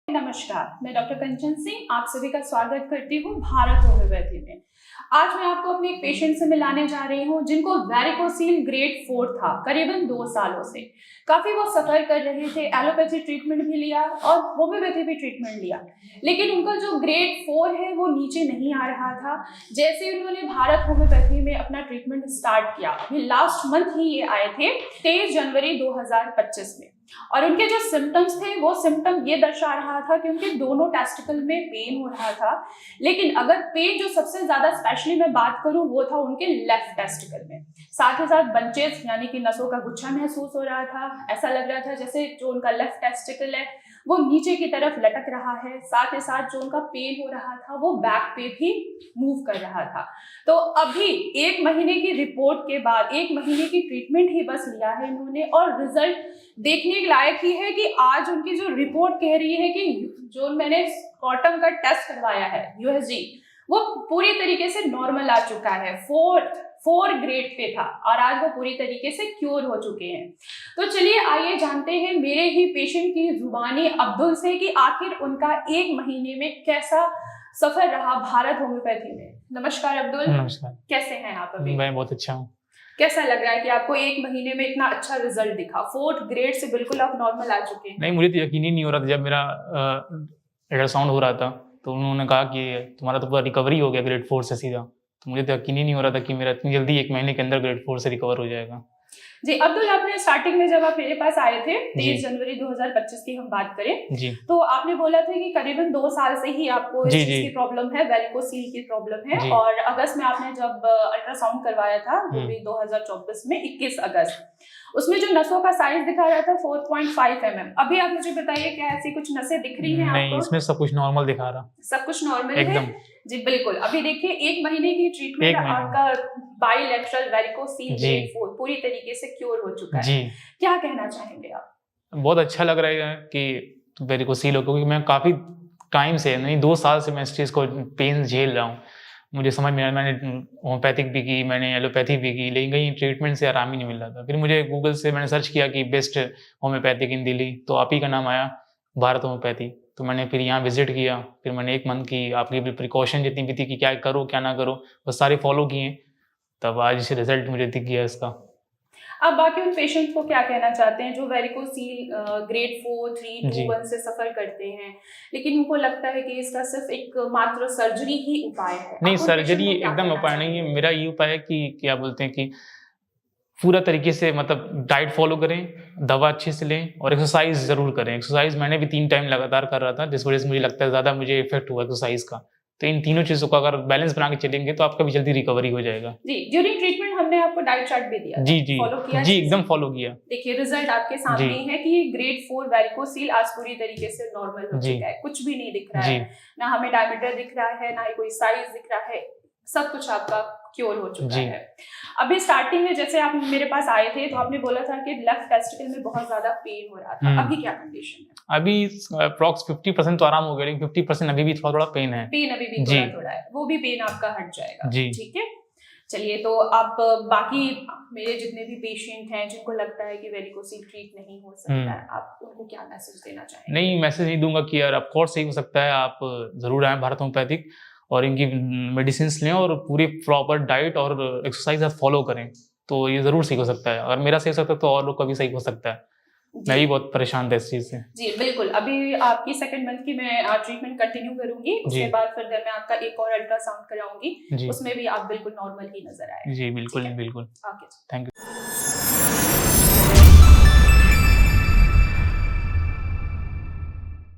नमस्कार, मैं डॉक्टर कंचन सिंह आप सभी का स्वागत करती हूँ भारत होम्योपैथी में। आज मैं आपको अपने एक पेशेंट से मिलाने जा रही हूँ जिनको वैरिकोसील ग्रेड 4 था करीबन 2 सालों से। काफी वो सफर कर रहे थे, एलोपैथी ट्रीटमेंट भी लिया और होम्योपैथी भी ट्रीटमेंट लिया, लेकिन उनका जो ग्रेड 4 है वो नीचे नहीं आ रहा था। जैसे उन्होंने भारत होम्योपैथी में अपना ट्रीटमेंट स्टार्ट किया, अभी लास्ट मंथ ही ये आए थे 23 जनवरी 2025 में, और उनके जो सिम्टम्स थे वो सिम्टम ये दर्शा रहा था कि उनके दोनों टेस्टिकल में पेन हो रहा था। लेकिन अगर पेन जो सबसे ज्यादा स्पेशली मैं बात करूं वो था उनके लेफ्ट टेस्टिकल में, साथ ही साथ बंचेस यानी कि नसों का गुच्छा महसूस हो रहा था। ऐसा लग रहा था जैसे जो उनका लेफ्ट टेस्टिकल है वो नीचे की तरफ लटक रहा है, साथ ही साथ जो उनका पेन हो रहा था वो बैक पे भी मूव कर रहा था। तो अभी 1 महीने की रिपोर्ट के बाद 1 महीने की ट्रीटमेंट ही बस लिया है इन्होंने, और रिजल्ट देखने के लायक ही है कि आज उनकी जो रिपोर्ट कह रही है कि जो मैंने कॉटन का टेस्ट करवाया है यूएसजी, वो पूरी तरीके से नॉर्मल आ चुका है। 4 ग्रेड पे था और आज वो पूरी तरीके से क्योर हो चुके हैं। तो चलिए आइए जानते हैं मेरे ही पेशेंट की जुबानी अब्दुल से कि आखिर उनका 1 महीने में कैसा सफर रहा भारत होम्योपैथी में। नमस्कार अब्दुल। नमस्कार। कैसे हैं आप अभी? मैं बहुत अच्छा हूँ। कैसा लग रहा है कि आपको 1 महीने में इतना अच्छा रिजल्ट दिखा? 4th ग्रेड से बिल्कुल आप नॉर्मल आ चुके हैं। नहीं, मुझे तो यकीन ही नहीं हो रहा था जब मेरा अल्ट्रासाउंड हो रहा था तो उन्होंने कहा कि तुम्हारा तो पूरा रिकवरी हो गया ग्रेड 4 से सीधा। तो मुझे तो यकीन ही नहीं हो रहा था कि मेरा इतनी जल्दी 1 महीने के अंदर ग्रेड 4 से रिकवर हो जाएगा। जी अब्दुल, आपने स्टार्टिंग में जब आप मेरे पास आए थे 23 जनवरी 2025 की हम बात करें जी, तो आपने बोला था कि करीबन 2 साल से ही आपको इस जी, चीज की प्रॉब्लम है, वेरिकोसील की प्रॉब्लम है। जी। और अगस्त में आपने जब अल्ट्रासाउंड करवाया था वो भी 2024 में 21 अगस्त, उसमें जो नसों का साइज दिखा रहा था 4.5 mm। अभी आप मुझे बताइए क्या ऐसी कुछ नसें दिख रही हैं नहीं, आपको? इसमें सब कुछ नॉर्मल दिखा रहा, सब कुछ नॉर्मल है एकदम। जी बिल्कुल। अभी देखिए 1 महीने की ट्रीटमेंट आपका बाइलेटरल वेरिकोसील ग्रेड 4 पूरी तरीके से क्योर हो चुका है जी। क्या कहना चाहेंगे आप? बहुत अच्छा लग रहा है कि वेरिकोसील हो, क्योंकि मैं काफ़ी टाइम से नहीं 2 साल से मैं इस चीज़ को पेन झेल रहा हूँ। मुझे समझ में आया, मैंने होम्योपैथिक भी की, मैंने एलोपैथी भी की, लेकिन कहीं ट्रीटमेंट से आराम ही नहीं मिल रहा था। फिर मुझे गूगल से मैंने सर्च किया कि बेस्ट होम्योपैथिक इन दिल्ली, तो आप ही का नाम आया, भारत होम्योपैथी। तो मैंने फिर यहाँ विजिट किया, फिर मैंने 1 मंथ की आपकी प्रिकॉशन जितनी भी थी कि क्या करो क्या ना करो वो सारे फॉलो किए, तब आज रिजल्ट मुझे दिख गया इसका। आप बाकी उन पेशेंट को क्या कहना चाहते हैं जो वेरिकोसील ग्रेड 4, 3, 2, 1 से सफर करते हैं, लेकिन उनको लगता है कि इसका सिर्फ एक मात्र सर्जरी ही उपाय है? नहीं, सर्जरी एकदम उपाय नहीं है। मेरा ये उपाय है कि क्या बोलते हैं कि पूरा तरीके से मतलब डाइट फॉलो करें, दवा अच्छे से लें और एक्सरसाइज ज़रूर करें। एक्सरसाइज मैंने भी 3 टाइम लगातार कर रहा था, जिस वजह से मुझे लगता है ज़्यादा मुझे इफेक्ट हुआ एक्सरसाइज का। तो इन तीनों चीज़ों का अगर बैलेंस बना के चलेंगे तो आपका भी जल्दी रिकवरी हो जाएगा। जी, ड्यूरिंग ट्रीटमेंट हमने आपको डाइट चार्ट भी दिया, जी, जी, फॉलो किया? जी, एकदम फॉलो किया। देखिए रिजल्ट आपके सामने ही है कि ये ग्रेड 4 वेरिकोसील आज पूरी तरीके से नॉर्मल हो चुका है, कुछ भी नहीं दिख रहा है, ना हमें डायमीटर दिख रहा है, ना ही कोई साइज दिख रहा है, सब कुछ आपका क्योर हो चुका है। अभी स्टार्टिंग में जैसे आप मेरे पास आए थे तो आपने बोला था कि लेफ्ट टेस्टिकल में बहुत ज्यादा पेन हो रहा था, अभी क्या कंडीशन है? अभी अप्रॉक्स 50% तो आराम हो गया, लेकिन 50% अभी भी थोड़ा पेन है। पेन अभी भी थोड़ा है, वो भी पेन आपका हट जाएगा। जी, ठीक है। चलिए, तो आप बाकी मेरे जितने भी पेशेंट हैं जिनको लगता है कि वेरिकोसील ट्रीट नहीं हो सकता है, आप उनको क्या मैसेज देना चाहेंगे? नहीं, मैसेज नहीं दूंगा कि यार ऑफ कोर्स सही हो सकता है, आप जरूर आए भारत होम्योपैथिक और इनकी मेडिसिन लें और पूरी प्रॉपर डाइट और एक्सरसाइज फॉलो करें, तो ये जरूर सही हो सकता है। अगर मेरा सही हो सकता है तो और लोग का भी सही हो सकता है। मैं भी बहुत परेशान था इस चीज से। जी बिल्कुल। अभी आपकी 2nd मंथ की मैं ट्रीटमेंट कंटिन्यू करूंगी, उसके बाद फिर मैं आपका एक और अल्ट्रासाउंड कराऊंगी, उसमें भी आप बिल्कुल नॉर्मल ही नजर आए। जी बिल्कुल, बिल्कुल। Okay, thank you.